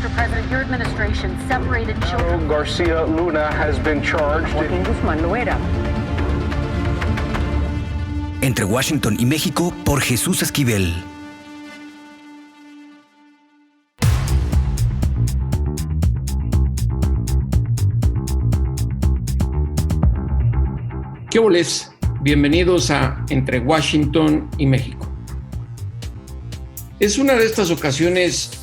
Mr. President, your administration separated children. Garcia Luna has been charged. Joaquín Guzmán Loera. Entre Washington y México, por Jesús Esquivel. ¿Qué oles? Bienvenidos a Entre Washington y México. Es una de estas ocasiones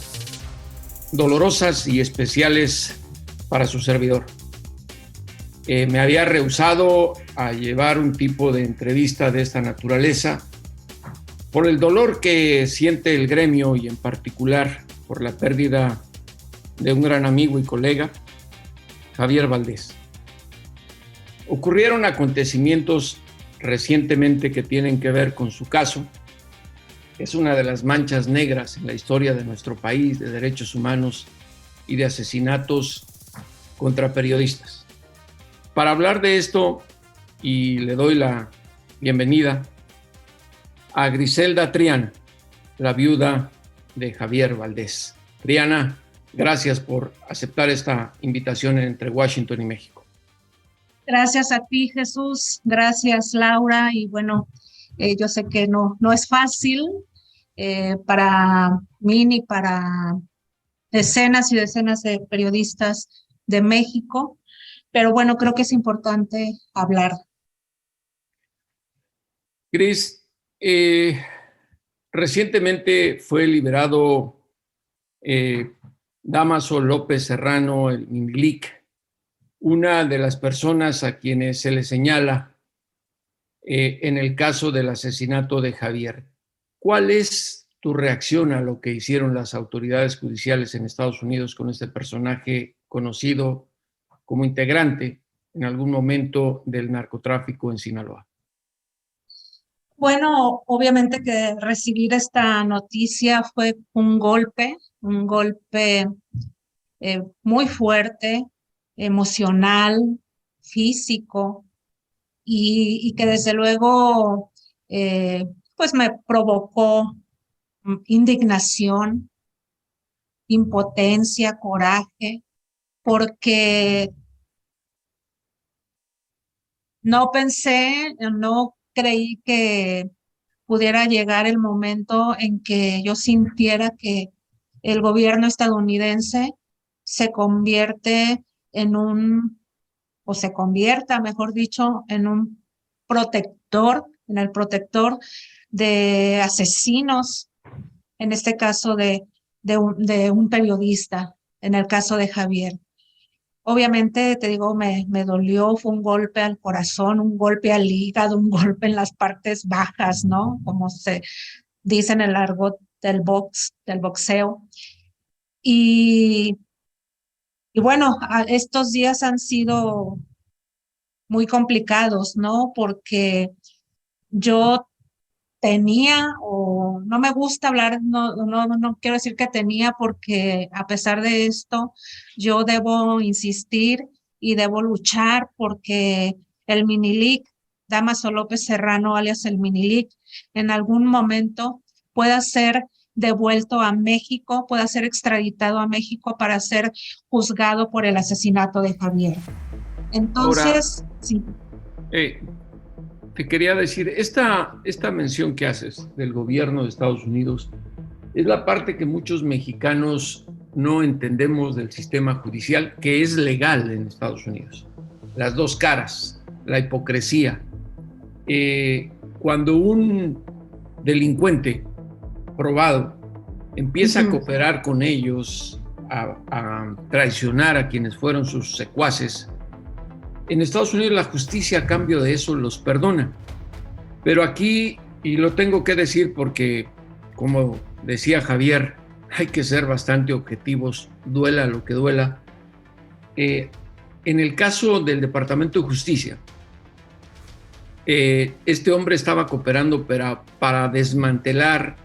dolorosas y especiales para su servidor. Me había rehusado a llevar un tipo de entrevista de esta naturaleza por el dolor que siente el gremio y en particular por la pérdida de un gran amigo y colega, Javier Valdés. Ocurrieron acontecimientos recientemente que tienen que ver con su caso. Es una de las manchas negras en la historia de nuestro país de derechos humanos y de asesinatos contra periodistas. Para hablar de esto, y le doy la bienvenida a Griselda Triana, la viuda de Javier Valdés. Triana, gracias por aceptar esta invitación entre Washington y México. Gracias a ti, Jesús. Gracias, Laura. Y bueno, yo sé que no es fácil para mí ni para decenas y decenas de periodistas de México, pero bueno, creo que es importante hablar. Gris, recientemente fue liberado Dámaso López Serrano, el Minilic, una de las personas a quienes se le señala en el caso del asesinato de Javier. ¿Cuál es tu reacción a lo que hicieron las autoridades judiciales en Estados Unidos con este personaje conocido como integrante en algún momento del narcotráfico en Sinaloa? Bueno, obviamente que recibir esta noticia fue un golpe muy fuerte, emocional, físico, y que desde luego pues me provocó indignación, impotencia, coraje, porque no creí que pudiera llegar el momento en que yo sintiera que el gobierno estadounidense se convierta, mejor dicho, en un protector, en el protector de asesinos, en este caso de un periodista, en el caso de Javier. Obviamente, te digo, me dolió, fue un golpe al corazón, un golpe al hígado, un golpe en las partes bajas, ¿no? Como se dice en el argot del boxeo. Y bueno, estos días han sido muy complicados, ¿no? Porque yo no me gusta hablar, no quiero decir que tenía, porque a pesar de esto, yo debo insistir y debo luchar porque el Minilic, Dámaso López Serrano, alias el Minilic, en algún momento pueda ser devuelto a México, pueda ser extraditado a México para ser juzgado por el asesinato de Javier. Entonces, ahora, sí. Te quería decir, esta mención que haces del gobierno de Estados Unidos es la parte que muchos mexicanos no entendemos del sistema judicial, que es legal en Estados Unidos. Las dos caras, la hipocresía. Cuando un delincuente probado empieza a cooperar con ellos, a traicionar a quienes fueron sus secuaces, en Estados Unidos la justicia a cambio de eso los perdona. Pero aquí, y lo tengo que decir porque, como decía Javier, hay que ser bastante objetivos, duela lo que duela. En el caso del Departamento de Justicia, este hombre estaba cooperando para desmantelar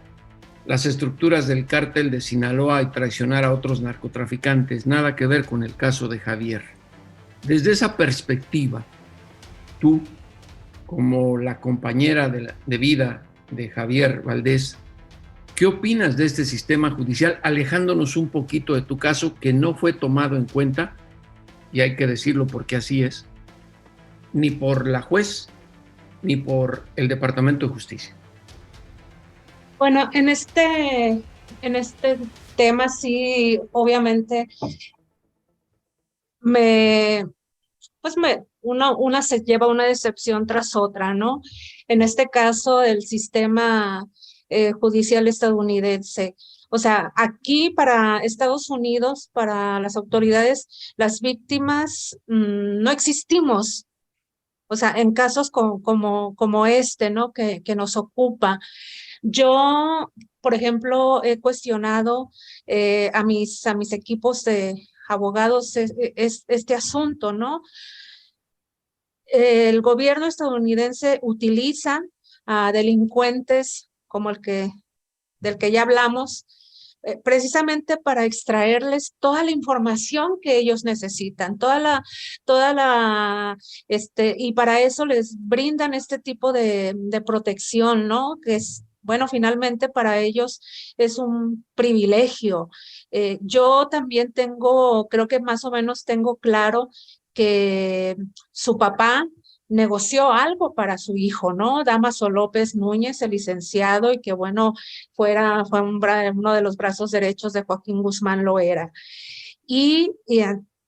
las estructuras del cártel de Sinaloa y traicionar a otros narcotraficantes. Nada que ver con el caso de Javier. Desde esa perspectiva, tú, como la compañera de vida de Javier Valdés, ¿Qué opinas de este sistema judicial, alejándonos un poquito de tu caso, que no fue tomado en cuenta, y hay que decirlo porque así es, ni por la juez ni por el Departamento de Justicia? Bueno, en este tema sí, obviamente una se lleva una decepción tras otra, ¿no? En este caso, el sistema judicial estadounidense. O sea, aquí para Estados Unidos, para las autoridades, las víctimas no existimos. O sea, en casos como este, ¿no? Que nos ocupa. Yo, por ejemplo, he cuestionado a mis equipos de abogados este asunto, ¿no? El gobierno estadounidense utiliza a delincuentes como del que ya hablamos, precisamente para extraerles toda la información que ellos necesitan, y para eso les brindan este tipo de protección, ¿no? Que es, bueno, finalmente para ellos es un privilegio. Yo también creo que más o menos tengo claro que su papá negoció algo para su hijo, ¿no? Damaso López Núñez, el licenciado, y que bueno, fue uno de los brazos derechos de Joaquín Guzmán Loera. Y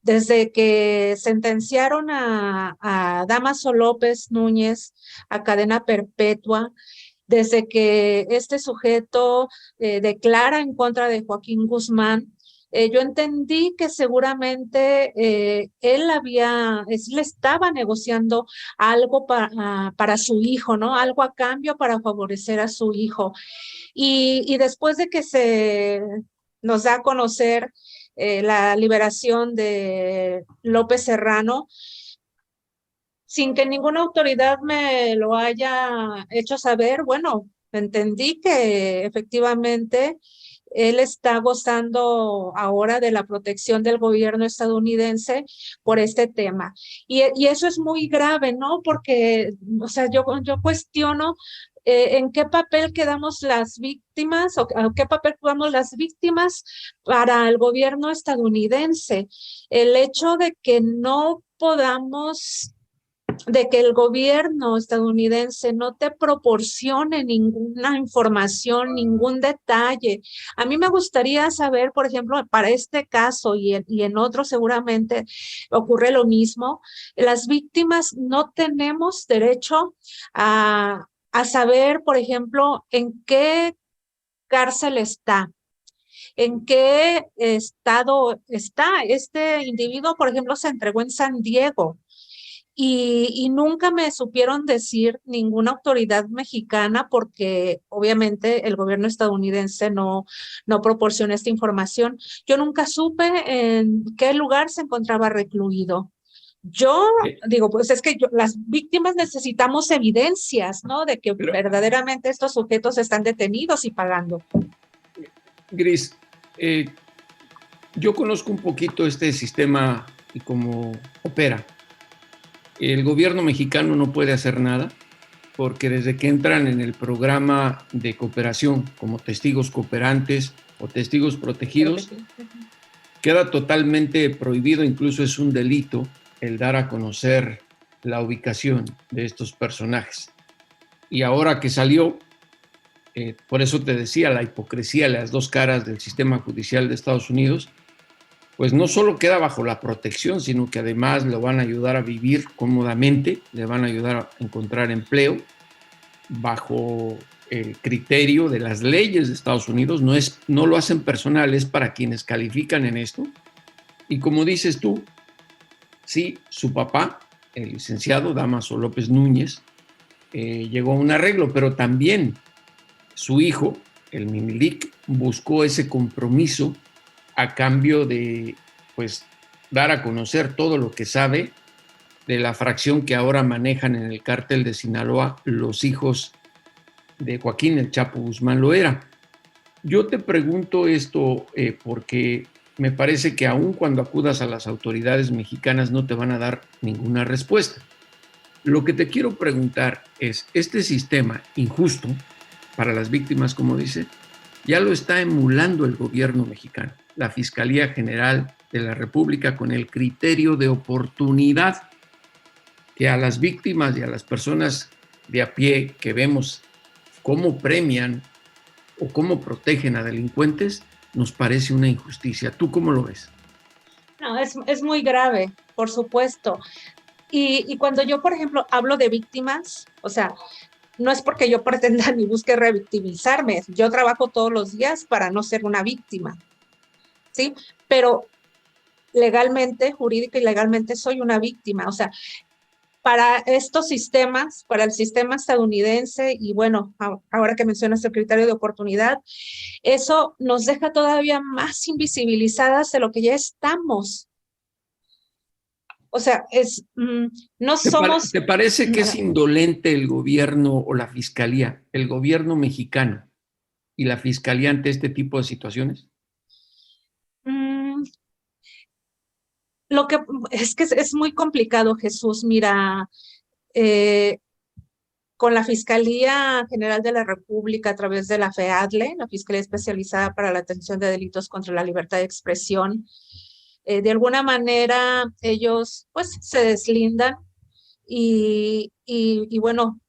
desde que sentenciaron a Damaso López Núñez a cadena perpetua, desde que este sujeto declara en contra de Joaquín Guzmán, yo entendí que seguramente él le estaba negociando algo para su hijo, ¿no? Algo a cambio para favorecer a su hijo. Y después de que se nos da a conocer la liberación de López Serrano, sin que ninguna autoridad me lo haya hecho saber, bueno, entendí que efectivamente él está gozando ahora de la protección del gobierno estadounidense por este tema. Y eso es muy grave, ¿no? Porque, o sea, yo cuestiono en qué papel quedamos las víctimas o qué papel jugamos las víctimas para el gobierno estadounidense. El hecho de que no podamos, de que el gobierno estadounidense no te proporcione ninguna información, ningún detalle. A mí me gustaría saber, por ejemplo, para este caso y en otros seguramente ocurre lo mismo, las víctimas no tenemos derecho a saber, por ejemplo, en qué cárcel está. ¿En qué estado está? Este individuo, por ejemplo, se entregó en San Diego. Y nunca me supieron decir ninguna autoridad mexicana porque obviamente el gobierno estadounidense no proporciona esta información. Yo nunca supe en qué lugar se encontraba recluido. Yo digo, pues es que las víctimas necesitamos evidencias, ¿no? De que verdaderamente estos sujetos están detenidos y pagando. Gris, yo conozco un poquito este sistema y cómo opera. El gobierno mexicano no puede hacer nada porque desde que entran en el programa de cooperación como testigos cooperantes o testigos protegidos, queda totalmente prohibido, incluso es un delito, el dar a conocer la ubicación de estos personajes. Y ahora que salió, por eso te decía, la hipocresía, las dos caras del sistema judicial de Estados Unidos, pues no solo queda bajo la protección, sino que además lo van a ayudar a vivir cómodamente, le van a ayudar a encontrar empleo bajo el criterio de las leyes de Estados Unidos. No lo hacen personal, es para quienes califican en esto. Y como dices tú, sí, su papá, el licenciado Damaso López Núñez, llegó a un arreglo, pero también su hijo, el Minilic, buscó ese compromiso a cambio de, pues, dar a conocer todo lo que sabe de la fracción que ahora manejan en el cártel de Sinaloa los hijos de Joaquín el Chapo Guzmán Loera. Yo te pregunto esto porque me parece que aun cuando acudas a las autoridades mexicanas no te van a dar ninguna respuesta. Lo que te quiero preguntar es, ¿este sistema injusto para las víctimas, como dice, ya lo está emulando el gobierno mexicano, la Fiscalía General de la República, con el criterio de oportunidad que a las víctimas y a las personas de a pie que vemos cómo premian o cómo protegen a delincuentes, nos parece una injusticia. ¿Tú cómo lo ves? No, es muy grave, por supuesto. Y cuando yo, por ejemplo, hablo de víctimas, o sea, no es porque yo pretenda ni busque revictimizarme. Yo trabajo todos los días para no ser una víctima, ¿sí? Pero legalmente, jurídica y legalmente soy una víctima. O sea, para estos sistemas, para el sistema estadounidense, y bueno, ahora que mencionas el criterio de oportunidad, eso nos deja todavía más invisibilizadas de lo que ya estamos. O sea, no somos... ¿Te parece que es indolente el gobierno o la fiscalía, el gobierno mexicano y la fiscalía ante este tipo de situaciones? Lo que es muy complicado, Jesús. Mira, con la Fiscalía General de la República, a través de la FEADLE, la Fiscalía Especializada para la Atención de Delitos contra la Libertad de Expresión, de alguna manera ellos pues se deslindan y bueno,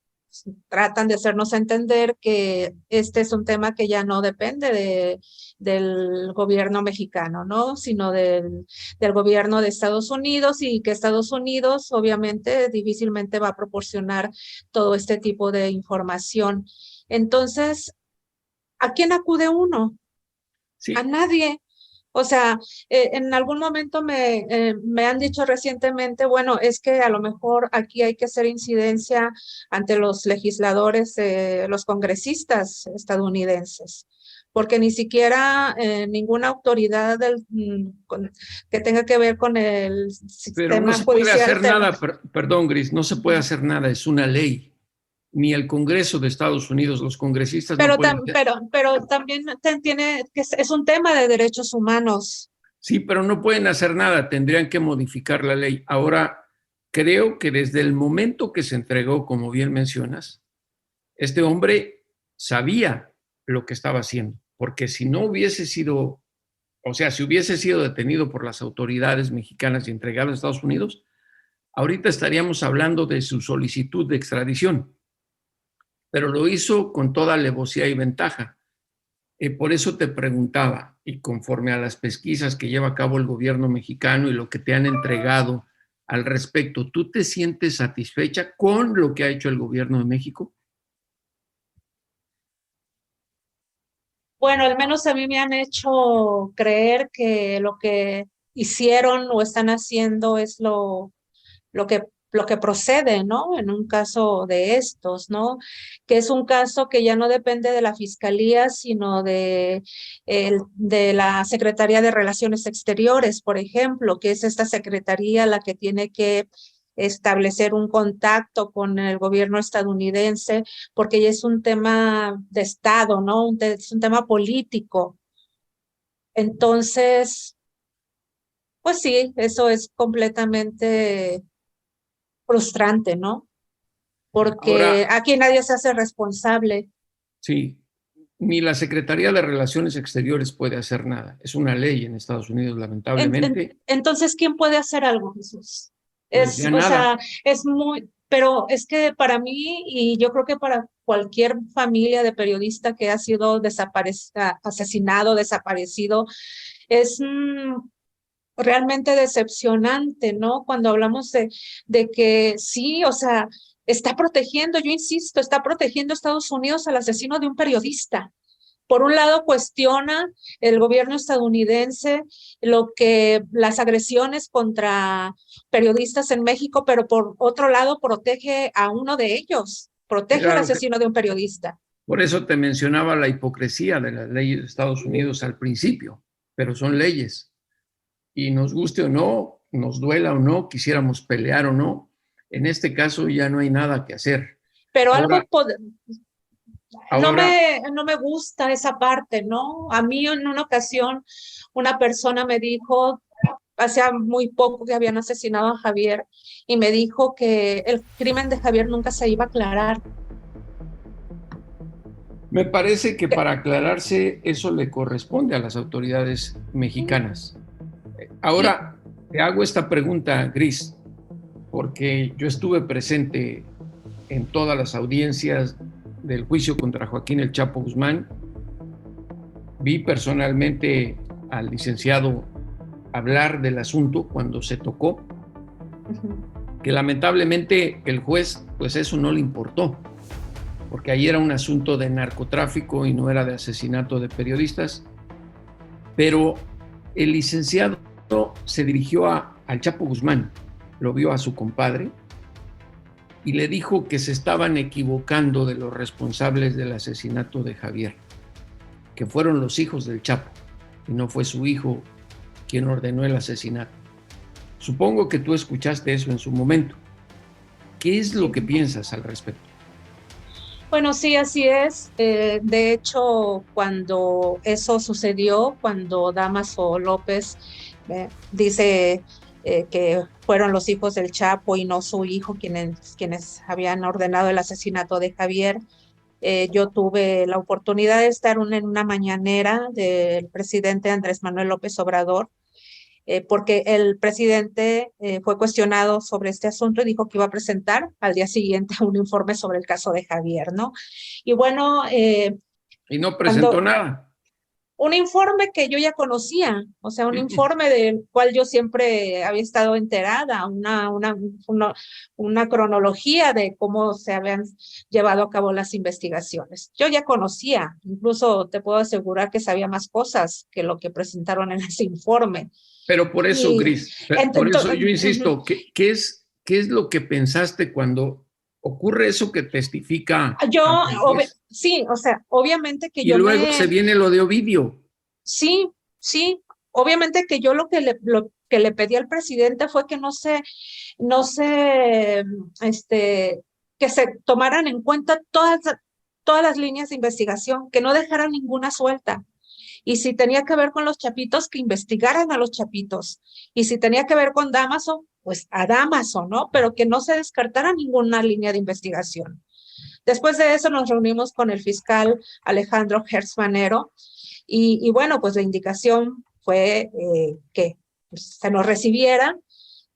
tratan de hacernos entender que este es un tema que ya no depende del gobierno mexicano, ¿no? Sino del gobierno de Estados Unidos, y que Estados Unidos obviamente difícilmente va a proporcionar todo este tipo de información. Entonces, ¿a quién acude uno? Sí. A nadie. O sea, en algún momento me han dicho recientemente, bueno, es que a lo mejor aquí hay que hacer incidencia ante los legisladores, los congresistas estadounidenses, porque ni siquiera ninguna autoridad que tenga que ver con el sistema Pero no se puede judicial. hacer nada, perdón, Gris, no se puede hacer nada, es una ley. Ni el Congreso de Estados Unidos, los congresistas no pueden... Pero también tiene que es un tema de derechos humanos. Sí, pero no pueden hacer nada, tendrían que modificar la ley. Ahora, creo que desde el momento que se entregó, como bien mencionas, este hombre sabía lo que estaba haciendo, porque si no hubiese sido, o sea, si hubiese sido detenido por las autoridades mexicanas y entregado a Estados Unidos, ahorita estaríamos hablando de su solicitud de extradición. Pero lo hizo con toda alevosía y ventaja. Por eso te preguntaba, y conforme a las pesquisas que lleva a cabo el gobierno mexicano y lo que te han entregado al respecto, ¿tú te sientes satisfecha con lo que ha hecho el gobierno de México? Bueno, al menos a mí me han hecho creer que lo que hicieron o están haciendo es lo que procede, ¿no? En un caso de estos, ¿no? Que es un caso que ya no depende de la Fiscalía, sino de la Secretaría de Relaciones Exteriores, por ejemplo, que es esta secretaría la que tiene que establecer un contacto con el gobierno estadounidense, porque ya es un tema de Estado, ¿no? Es un tema político. Entonces, pues sí, eso es completamente frustrante, ¿no? Porque ahora, aquí nadie se hace responsable. Sí, ni la Secretaría de Relaciones Exteriores puede hacer nada. Es una ley en Estados Unidos, lamentablemente. Entonces, ¿quién puede hacer algo, Jesús? Pues ya O sea, es muy, pero es que para mí, y yo creo que para cualquier familia de periodista que ha sido asesinado, desaparecido, es realmente decepcionante, ¿no? Cuando hablamos de que sí, o sea, está protegiendo, yo insisto, está protegiendo a Estados Unidos al asesino de un periodista. Por un lado, cuestiona el gobierno estadounidense las agresiones contra periodistas en México, pero por otro lado, protege a uno de ellos, protege al asesino de un periodista. Por eso te mencionaba la hipocresía de las leyes de Estados Unidos al principio, pero son leyes. Y nos guste o no, nos duela o no, quisiéramos pelear o no, en este caso ya no hay nada que hacer. Pero no me gusta esa parte, ¿no? A mí en una ocasión una persona me dijo, hacía muy poco que habían asesinado a Javier, y me dijo que el crimen de Javier nunca se iba a aclarar. Me parece que para aclararse eso le corresponde a las autoridades mexicanas. Ahora, te hago esta pregunta, Gris, porque yo estuve presente en todas las audiencias del juicio contra Joaquín El Chapo Guzmán. Vi personalmente al licenciado hablar del asunto cuando se tocó, que lamentablemente el juez, pues eso no le importó, porque ahí era un asunto de narcotráfico y no era de asesinato de periodistas, pero el licenciado se dirigió al Chapo Guzmán, lo vio a su compadre y le dijo que se estaban equivocando de los responsables del asesinato de Javier, que fueron los hijos del Chapo y no fue su hijo quien ordenó el asesinato. Supongo que tú escuchaste eso en su momento. ¿Qué es lo que piensas al respecto? Bueno, sí, así es. De hecho, cuando eso sucedió, cuando Dámaso López dice que fueron los hijos del Chapo y no su hijo quienes habían ordenado el asesinato de Javier, yo tuve la oportunidad de estar en una mañanera del presidente Andrés Manuel López Obrador, porque el presidente fue cuestionado sobre este asunto y dijo que iba a presentar al día siguiente un informe sobre el caso de Javier, ¿no? Y bueno... y no presentó nada. Un informe que yo ya conocía, o sea, un informe del cual yo siempre había estado enterada, una cronología de cómo se habían llevado a cabo las investigaciones. Yo ya conocía, incluso te puedo asegurar que sabía más cosas que lo que presentaron en ese informe. Pero por eso, Gris, por eso yo insisto, ¿qué es lo que pensaste cuando ocurre eso que testifica? Sí, o sea, obviamente que y luego se viene lo de Ovidio. Sí, obviamente que yo lo que le pedí al presidente fue que que se tomaran en cuenta todas las líneas de investigación, que no dejaran ninguna suelta. Y si tenía que ver con los chapitos, que investigaran a los chapitos. Y si tenía que ver con Dámaso, pues a Dámaso, ¿no? Pero que no se descartara ninguna línea de investigación. Después de eso nos reunimos con el fiscal Alejandro Gertz Manero y bueno, pues la indicación fue que se nos recibiera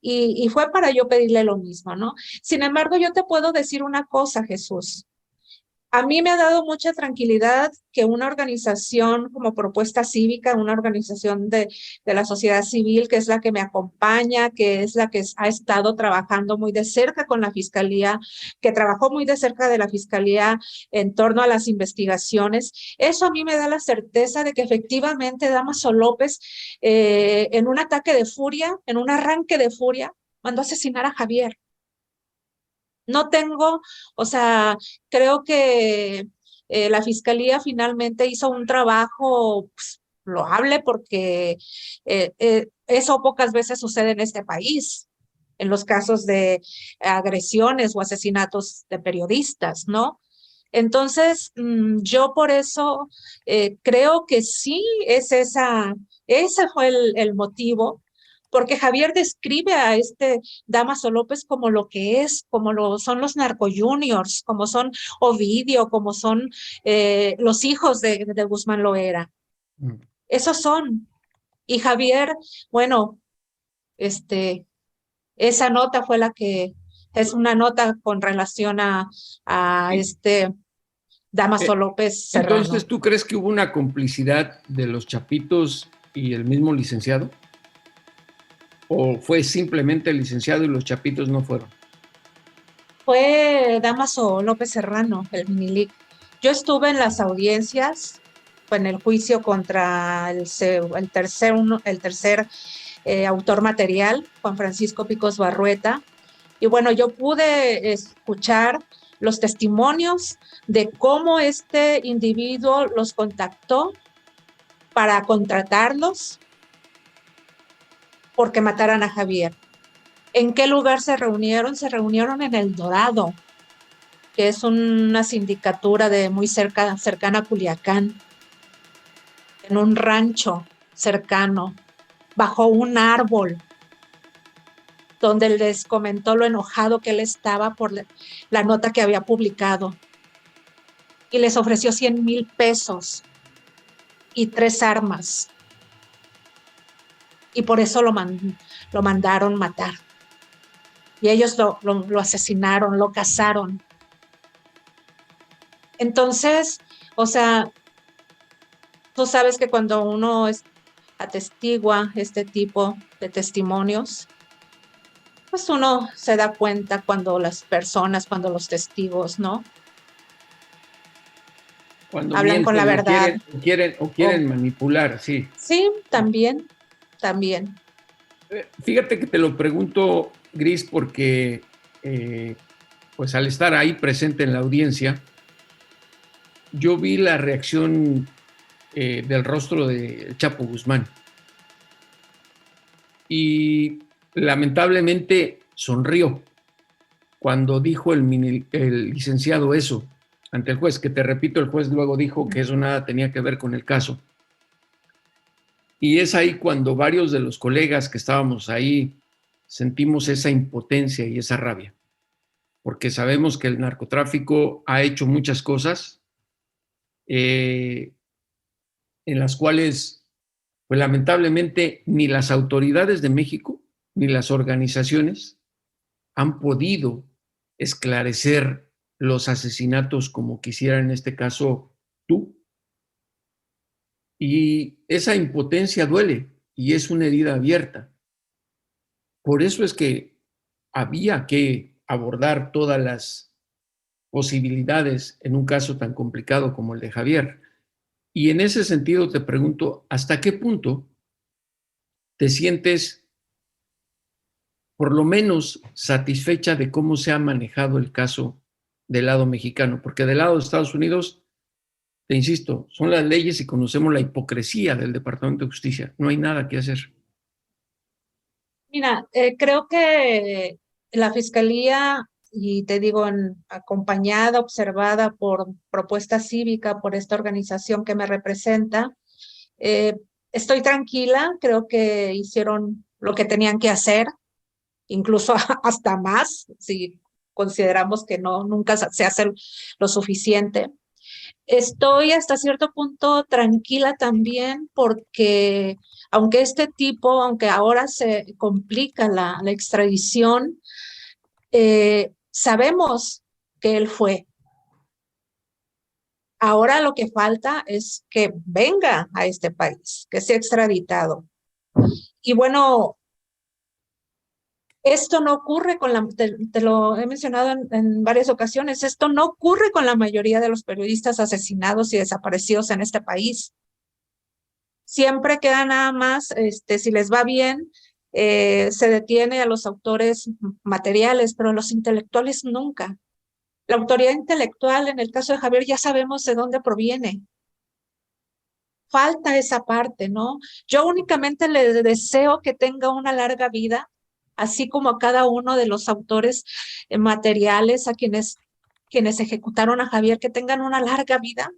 y fue para yo pedirle lo mismo, ¿no? Sin embargo, yo te puedo decir una cosa, Jesús. A mí me ha dado mucha tranquilidad que una organización como Propuesta Cívica, una organización de la sociedad civil, que es la que me acompaña, que es la que ha estado trabajando muy de cerca con la Fiscalía, que trabajó muy de cerca de la Fiscalía en torno a las investigaciones, eso a mí me da la certeza de que efectivamente Dámaso López, en un ataque de furia, en un arranque de furia, mandó a asesinar a Javier. No tengo, o sea, creo que la Fiscalía finalmente hizo un trabajo pues, loable porque eso pocas veces sucede en este país, en los casos de agresiones o asesinatos de periodistas, ¿no? Entonces, yo por eso creo que sí ese fue el motivo. Porque Javier describe a Dámaso López como lo que es, como lo son los narcojuniors, como son Ovidio, como son los hijos de Guzmán Loera. Esos son. Y Javier, bueno, esa nota fue la que es una nota con relación a Dámaso López Serrano. Entonces, ¿tú crees que hubo una complicidad de los chapitos y el mismo licenciado? ¿O fue simplemente el licenciado y los chapitos no fueron? Fue Dámaso López Serrano, el Minilic. Yo estuve en las audiencias, en el juicio contra el tercer autor material, Juan Francisco Picos Barrueta. Y bueno, yo pude escuchar los testimonios de cómo este individuo los contactó para contratarlos porque mataran a Javier. ¿En qué lugar se reunieron? Se reunieron en El Dorado, que es una sindicatura de muy cercana a Culiacán, en un rancho cercano, bajo un árbol, donde les comentó lo enojado que él estaba por la nota que había publicado. y les ofreció 100,000 pesos y 3 armas. Y por eso lo mandaron matar. Y ellos lo asesinaron, lo cazaron. Entonces, o sea, tú sabes que cuando uno atestigua este tipo de testimonios, pues uno se da cuenta cuando las personas, cuando los testigos, ¿no? Cuando hablan con la mienten verdad. o quieren manipular, sí. Sí, también. Fíjate que te lo pregunto, Gris, porque pues al estar ahí presente en la audiencia, yo vi la reacción del rostro de Chapo Guzmán. Y lamentablemente sonrió cuando dijo el licenciado eso ante el juez, que te repito, el juez luego dijo que eso nada tenía que ver con el caso. Y es ahí cuando varios de los colegas que estábamos ahí sentimos esa impotencia y esa rabia, porque sabemos que el narcotráfico ha hecho muchas cosas en las cuales, pues lamentablemente, ni las autoridades de México ni las organizaciones han podido esclarecer los asesinatos como quisiera en este caso tú. Y esa impotencia duele y es una herida abierta. Por eso es que había que abordar todas las posibilidades en un caso tan complicado como el de Javier. Y en ese sentido te pregunto, ¿hasta qué punto te sientes por lo menos satisfecha de cómo se ha manejado el caso del lado mexicano? Porque del lado de Estados Unidos, te insisto, son las leyes y conocemos la hipocresía del Departamento de Justicia. No hay nada que hacer. Mira, creo que la Fiscalía, y te digo, acompañada, observada por Propuesta Cívica, por esta organización que me representa, estoy tranquila, creo que hicieron lo que tenían que hacer, incluso hasta más, si consideramos que nunca se hace lo suficiente. Estoy hasta cierto punto tranquila también porque aunque aunque ahora se complica la extradición, sabemos que él fue. Ahora lo que falta es que venga a este país, que sea extraditado. Y bueno, esto no ocurre te lo he mencionado en varias ocasiones, esto no ocurre con la mayoría de los periodistas asesinados y desaparecidos en este país. Siempre queda nada más, si les va bien, se detiene a los autores materiales, pero a los intelectuales nunca. La autoridad intelectual, en el caso de Javier, ya sabemos de dónde proviene. Falta esa parte, ¿no? Yo únicamente le deseo que tenga una larga vida, así como a cada uno de los autores materiales, a quienes ejecutaron a Javier, que tengan una larga vida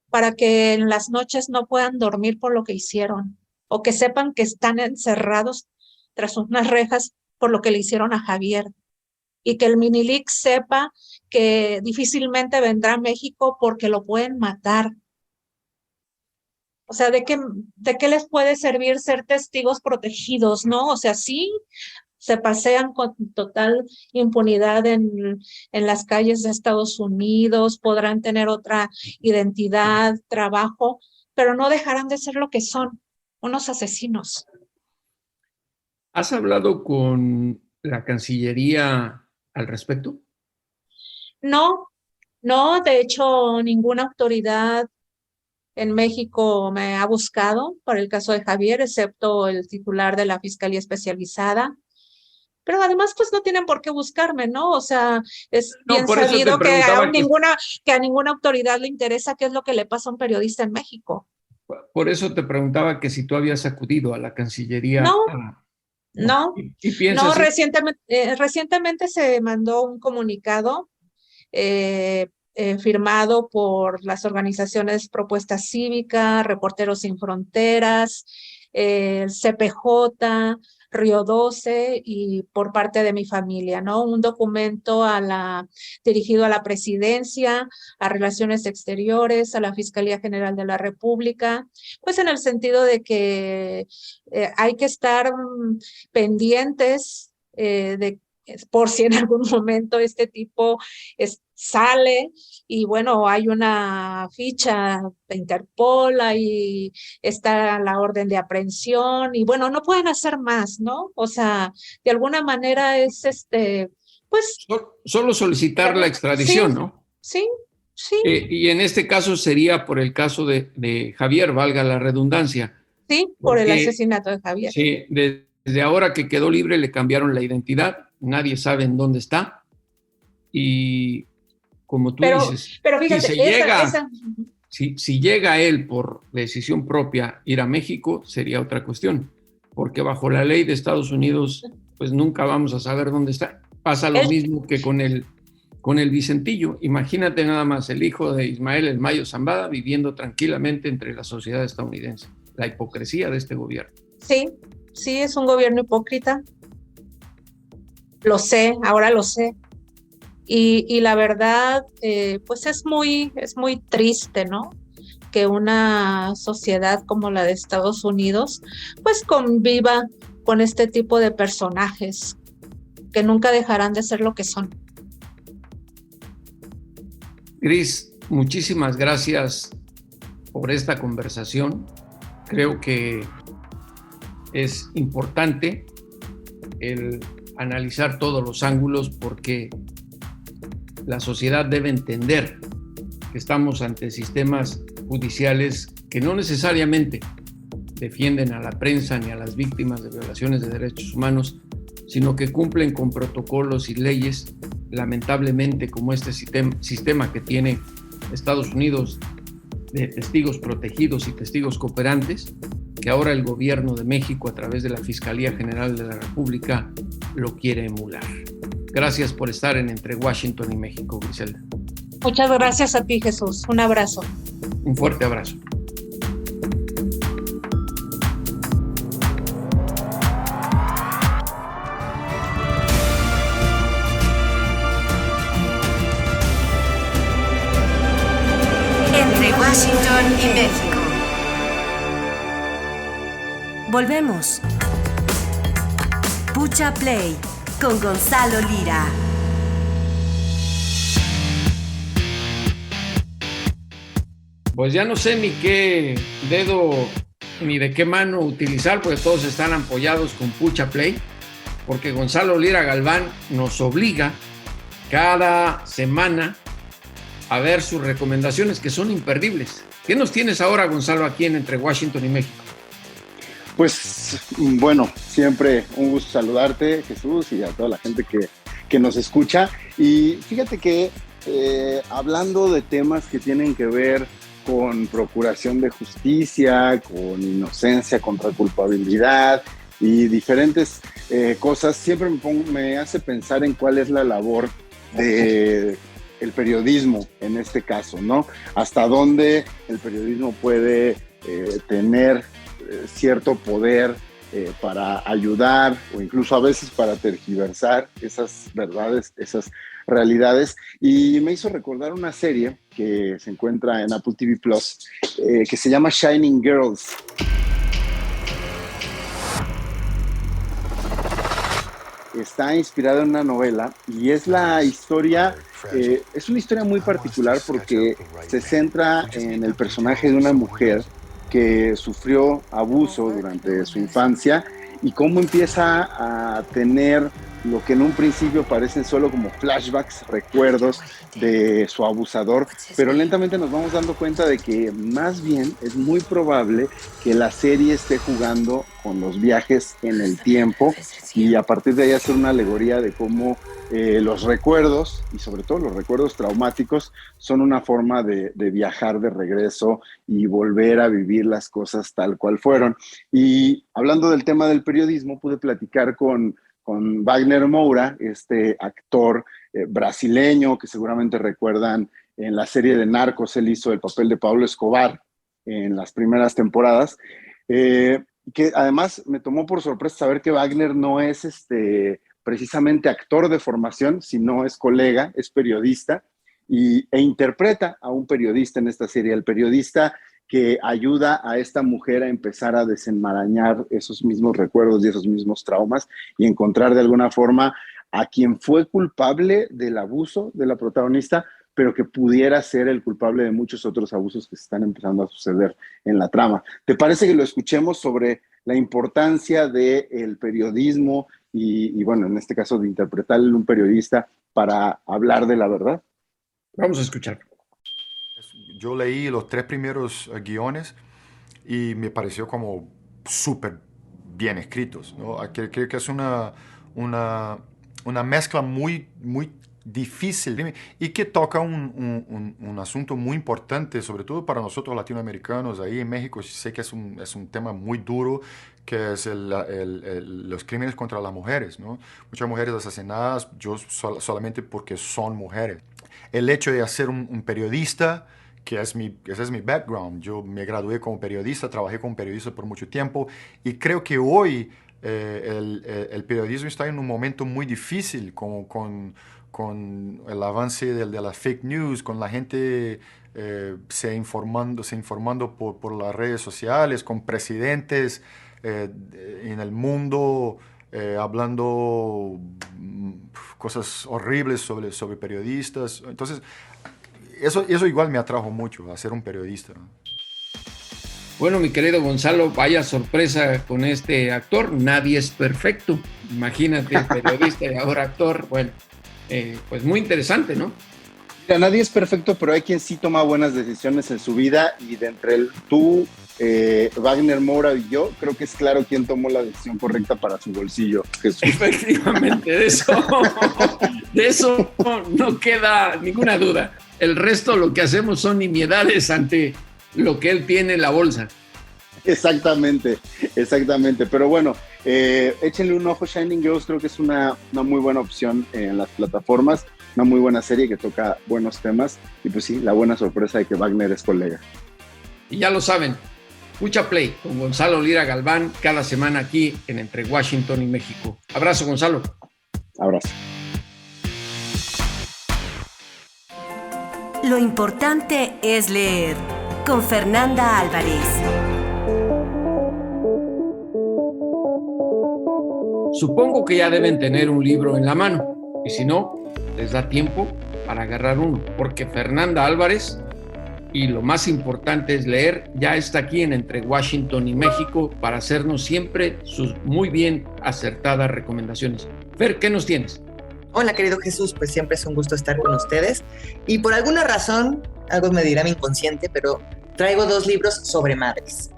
para que en las noches no puedan dormir por lo que hicieron, o que sepan que están encerrados tras unas rejas por lo que le hicieron a Javier, y que el Minilic sepa que difícilmente vendrá a México porque lo pueden matar. O sea, ¿de qué les puede servir ser testigos protegidos, no? O sea, sí, se pasean con total impunidad en las calles de Estados Unidos, podrán tener otra identidad, trabajo, pero no dejarán de ser lo que son, unos asesinos. ¿Has hablado con la Cancillería al respecto? No, de hecho, ninguna autoridad en México me ha buscado por el caso de Javier, excepto el titular de la Fiscalía Especializada. Pero además, pues no tienen por qué buscarme, ¿no? O sea, es bien sabido que a ninguna autoridad le interesa qué es lo que le pasa a un periodista en México. Por eso te preguntaba que si tú habías acudido a la Cancillería. No. ¿Y piensas? No, recientemente se mandó un comunicado firmado por las organizaciones Propuesta Cívica, Reporteros Sin Fronteras, el CPJ, Río 12 y por parte de mi familia, ¿no? Un documento dirigido a la Presidencia, a Relaciones Exteriores, a la Fiscalía General de la República, pues en el sentido de que hay que estar pendientes por si en algún momento este tipo sale y bueno, hay una ficha de Interpol, ahí está la orden de aprehensión y bueno, no pueden hacer más, ¿no? O sea, de alguna manera es pues... Solo solicitar la extradición, sí, ¿no? Sí, sí. Y en este caso sería por el caso de Javier, valga la redundancia. Sí, por el asesinato de Javier. Sí, desde ahora que quedó libre le cambiaron la identidad, nadie sabe en dónde está y como tú dices, pero fíjate, si llega él por decisión propia ir a México, sería otra cuestión, porque bajo la ley de Estados Unidos, pues nunca vamos a saber dónde está. Pasa lo mismo que con el Vicentillo. Imagínate nada más el hijo de Ismael El Mayo Zambada viviendo tranquilamente entre la sociedad estadounidense. La hipocresía de este gobierno. Sí, es un gobierno hipócrita. Lo sé, ahora lo sé. Y la verdad, pues es muy triste, ¿no? Que una sociedad como la de Estados Unidos, pues conviva con este tipo de personajes que nunca dejarán de ser lo que son. Gris, muchísimas gracias por esta conversación. Creo que es importante el analizar todos los ángulos porque la sociedad debe entender que estamos ante sistemas judiciales que no necesariamente defienden a la prensa ni a las víctimas de violaciones de derechos humanos, sino que cumplen con protocolos y leyes, lamentablemente como este sistema que tiene Estados Unidos de testigos protegidos y testigos cooperantes, que ahora el gobierno de México a través de la Fiscalía General de la República lo quiere emular. Gracias por estar en Entre Washington y México, Griselda. Muchas gracias a ti, Jesús. Un abrazo. Un fuerte abrazo. Entre Washington y México. Volvemos. Pucha Play con Gonzalo Lira. Pues ya no sé ni qué dedo ni de qué mano utilizar, porque todos están apoyados con Pucha Play, porque Gonzalo Lira Galván nos obliga cada semana a ver sus recomendaciones que son imperdibles. ¿Qué nos tienes ahora, Gonzalo, aquí en Entre Washington y México? Pues bueno, siempre un gusto saludarte, Jesús, y a toda la gente que nos escucha. Y fíjate que hablando de temas que tienen que ver con procuración de justicia, con inocencia contra culpabilidad y diferentes cosas, siempre me hace pensar en cuál es la labor de el periodismo en este caso, ¿no? Hasta dónde el periodismo puede tener cierto poder para ayudar o incluso a veces para tergiversar esas verdades, esas realidades. Y me hizo recordar una serie que se encuentra en Apple TV Plus que se llama Shining Girls. Está inspirada en una novela y es la historia, es una historia muy particular porque se centra en el personaje de una mujer que sufrió abuso durante su infancia y cómo empieza a tener lo que en un principio parecen solo como flashbacks, recuerdos de su abusador, pero lentamente nos vamos dando cuenta de que más bien es muy probable que la serie esté jugando con los viajes en el tiempo y a partir de ahí hacer una alegoría de cómo los recuerdos, y sobre todo los recuerdos traumáticos, son una forma de viajar de regreso y volver a vivir las cosas tal cual fueron. Y hablando del tema del periodismo, pude platicar con Wagner Moura, este actor brasileño que seguramente recuerdan en la serie de Narcos. Él hizo el papel de Pablo Escobar en las primeras temporadas. que además me tomó por sorpresa saber que Wagner no es precisamente actor de formación, sino es colega, es periodista e interpreta a un periodista en esta serie, el periodista que ayuda a esta mujer a empezar a desenmarañar esos mismos recuerdos y esos mismos traumas y encontrar de alguna forma a quien fue culpable del abuso de la protagonista, pero que pudiera ser el culpable de muchos otros abusos que se están empezando a suceder en la trama. ¿Te parece que lo escuchemos sobre la importancia del periodismo y bueno, en este caso de interpretarle a un periodista para hablar de la verdad? Vamos a escuchar. Yo leí los 3 primeros guiones y me pareció como súper bien escritos, ¿no? Creo que es una mezcla muy difícil y que toca un asunto muy importante, sobre todo para nosotros latinoamericanos. Ahí en México sé que es un tema muy duro, que es los crímenes contra las mujeres, ¿no? Muchas mujeres asesinadas solamente porque son mujeres. El hecho de ser un periodista, ese es mi background. Yo me gradué como periodista, trabajé como periodista por mucho tiempo y creo que hoy el periodismo está en un momento muy difícil con el avance de las fake news, con la gente se informando por las redes sociales, con presidentes en el mundo hablando cosas horribles sobre periodistas. Entonces, eso igual me atrajo mucho a ser un periodista, ¿no? Bueno, mi querido Gonzalo, vaya sorpresa con este actor. Nadie es perfecto. Imagínate, periodista y ahora actor. Bueno, pues muy interesante, ¿no? Mira, nadie es perfecto, pero hay quien sí toma buenas decisiones en su vida y de entre tú, Wagner Moura y yo, creo que es claro quién tomó la decisión correcta para su bolsillo, Jesús. Efectivamente, de eso no queda ninguna duda. El resto lo que hacemos son nimiedades ante lo que él tiene en la bolsa. Exactamente. Pero bueno, échenle un ojo. Shining Girls creo que es una muy buena opción en las plataformas, una muy buena serie que toca buenos temas y pues sí, la buena sorpresa de que Wagner es colega. Y ya lo saben, escucha Play con Gonzalo Lira Galván cada semana aquí en Entre Washington y México. Abrazo, Gonzalo. Abrazo. Lo importante es leer. Con Fernanda Álvarez. Supongo que ya deben tener un libro en la mano y si no, les da tiempo para agarrar uno, porque Fernanda Álvarez, y lo más importante es leer, ya está aquí en Entre Washington y México para hacernos siempre sus muy bien acertadas recomendaciones. Fer, ¿qué nos tienes? Hola, querido Jesús, pues siempre es un gusto estar con ustedes. Y por alguna razón, algo me dirá mi inconsciente, pero traigo 2 libros sobre madres.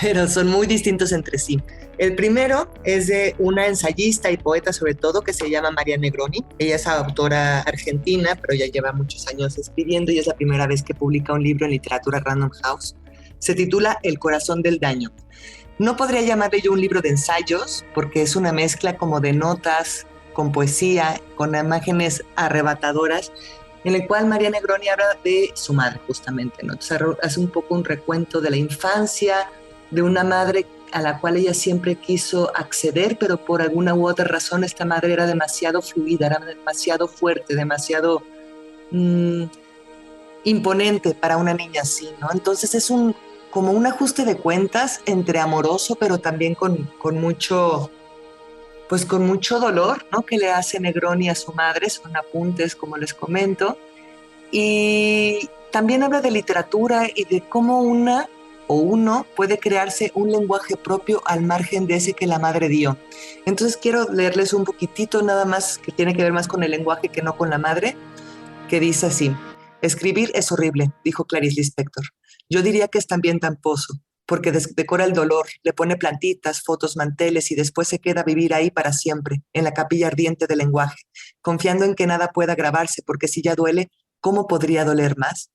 Pero son muy distintos entre sí. El primero es de una ensayista y poeta sobre todo que se llama María Negroni. Ella es autora argentina, pero ya lleva muchos años escribiendo y es la primera vez que publica un libro en literatura Random House. Se titula El corazón del daño. No podría llamarle yo un libro de ensayos porque es una mezcla como de notas, con poesía, con imágenes arrebatadoras, en el cual María Negroni habla de su madre, justamente, ¿no? Entonces hace un poco un recuento de la infancia de una madre a la cual ella siempre quiso acceder, pero por alguna u otra razón esta madre era demasiado fluida, era demasiado fuerte, demasiado imponente para una niña así, ¿no? Entonces es como un ajuste de cuentas entre amoroso, pero también con mucho dolor, ¿no? Que le hace Negroni a su madre, son apuntes, como les comento. Y también habla de literatura y de cómo uno puede crearse un lenguaje propio al margen de ese que la madre dio. Entonces quiero leerles un poquitito nada más que tiene que ver más con el lenguaje que no con la madre, que dice así: escribir es horrible, dijo Clarice Lispector. Yo diría que es también tramposo, porque decora el dolor, le pone plantitas, fotos, manteles y después se queda a vivir ahí para siempre, en la capilla ardiente del lenguaje, confiando en que nada pueda grabarse, porque si ya duele, ¿cómo podría doler más?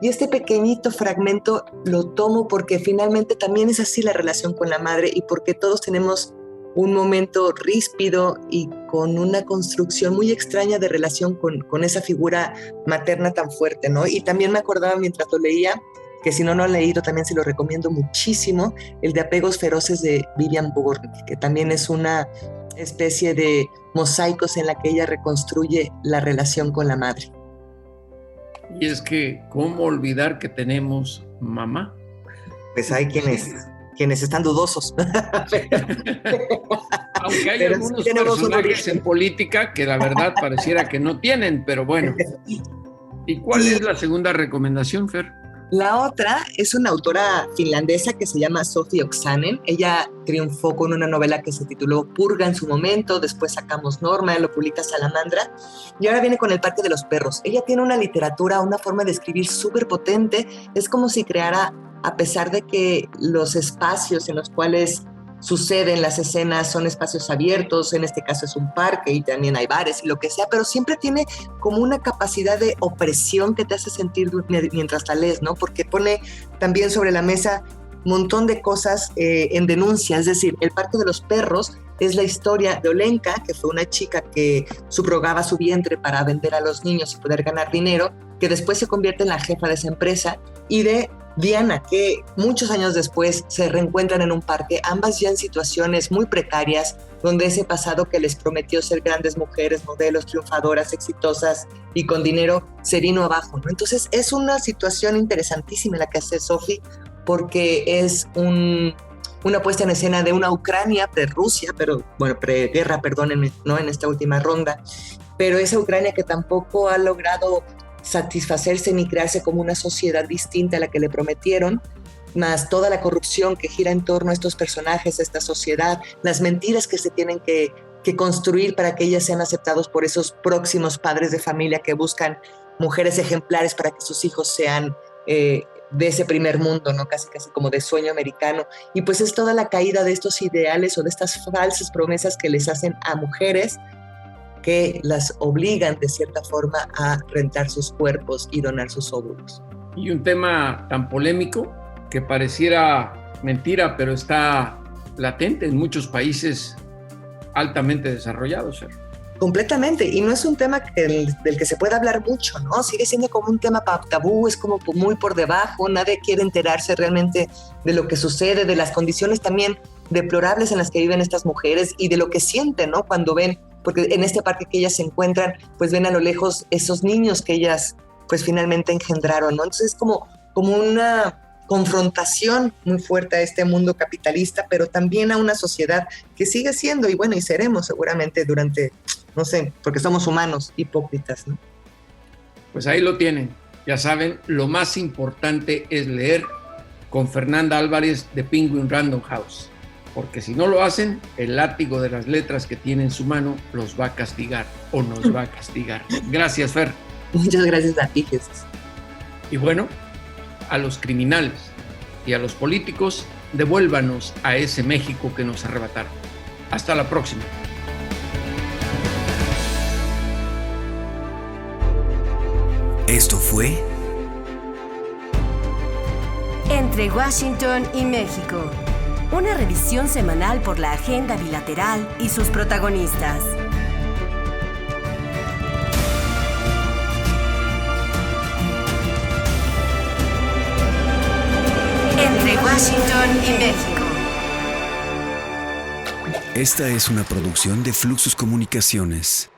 Y este pequeñito fragmento lo tomo porque finalmente también es así la relación con la madre y porque todos tenemos un momento ríspido y con una construcción muy extraña de relación con esa figura materna tan fuerte, ¿no? Y también me acordaba mientras lo leía que si no lo han leído también se lo recomiendo muchísimo, el de Apegos Feroces de Vivian Bourne, que también es una especie de mosaicos en la que ella reconstruye la relación con la madre. Y es que, ¿cómo olvidar que tenemos mamá? Pues hay quienes están dudosos. Aunque hay Pero algunos sí tenemos un personajes origen. en política que la verdad pareciera que no tienen, pero bueno. ¿Y cuál es la segunda recomendación, Fer? La otra es una autora finlandesa que se llama Sofi Oksanen. Ella triunfó con una novela que se tituló Purga en su momento, después sacamos Norma, lo publica Salamandra, y ahora viene con El Parque de los Perros. Ella tiene una literatura, una forma de escribir súper potente. Es como si creara, a pesar de que los espacios en los cuales suceden las escenas son espacios abiertos, en este caso es un parque y también hay bares y lo que sea, pero siempre tiene como una capacidad de opresión que te hace sentir mientras la lees, ¿no? Porque pone también sobre la mesa un montón de cosas en denuncia, es decir, El Parque de los Perros es la historia de Olenka, que fue una chica que subrogaba su vientre para vender a los niños y poder ganar dinero, que después se convierte en la jefa de esa empresa, y de Diana, que muchos años después se reencuentran en un parque, ambas ya en situaciones muy precarias, donde ese pasado que les prometió ser grandes mujeres, modelos, triunfadoras, exitosas y con dinero, se vino abajo, ¿no? Entonces es una situación interesantísima la que hace Sofi, porque es una puesta en escena de una Ucrania pre-Rusia, pero bueno, preguerra, perdónenme, ¿no? En esta última ronda, pero esa Ucrania que tampoco ha logrado satisfacerse ni crearse como una sociedad distinta a la que le prometieron, más toda la corrupción que gira en torno a estos personajes, a esta sociedad, las mentiras que se tienen que construir para que ellas sean aceptados por esos próximos padres de familia que buscan mujeres ejemplares para que sus hijos sean de ese primer mundo, ¿no? Casi como de sueño americano. Y pues es toda la caída de estos ideales o de estas falsas promesas que les hacen a mujeres que las obligan de cierta forma a rentar sus cuerpos y donar sus óvulos. Y un tema tan polémico que pareciera mentira, pero está latente en muchos países altamente desarrollados, Fer. Completamente, y no es un tema del que se pueda hablar mucho, ¿no? Sigue siendo como un tema tabú, es como muy por debajo, nadie quiere enterarse realmente de lo que sucede, de las condiciones también deplorables en las que viven estas mujeres y de lo que sienten, ¿no? Cuando ven, porque en este parque que ellas se encuentran, pues ven a lo lejos esos niños que ellas pues finalmente engendraron, ¿no? Entonces es como una confrontación muy fuerte a este mundo capitalista, pero también a una sociedad que sigue siendo, y bueno, y seremos seguramente durante, no sé, porque somos humanos, hipócritas, ¿no? Pues ahí lo tienen. Ya saben, lo más importante es leer con Fernanda Álvarez de Penguin Random House, porque si no lo hacen, el látigo de las letras que tiene en su mano los va a castigar o nos va a castigar. Gracias, Fer. Muchas gracias a ti, Jesús. Y bueno, a los criminales y a los políticos, devuélvanos a ese México que nos arrebataron. Hasta la próxima. Esto fue Entre Washington y México, una revisión semanal por la agenda bilateral y sus protagonistas. Entre Washington y México. Esta es una producción de Fluxus Comunicaciones.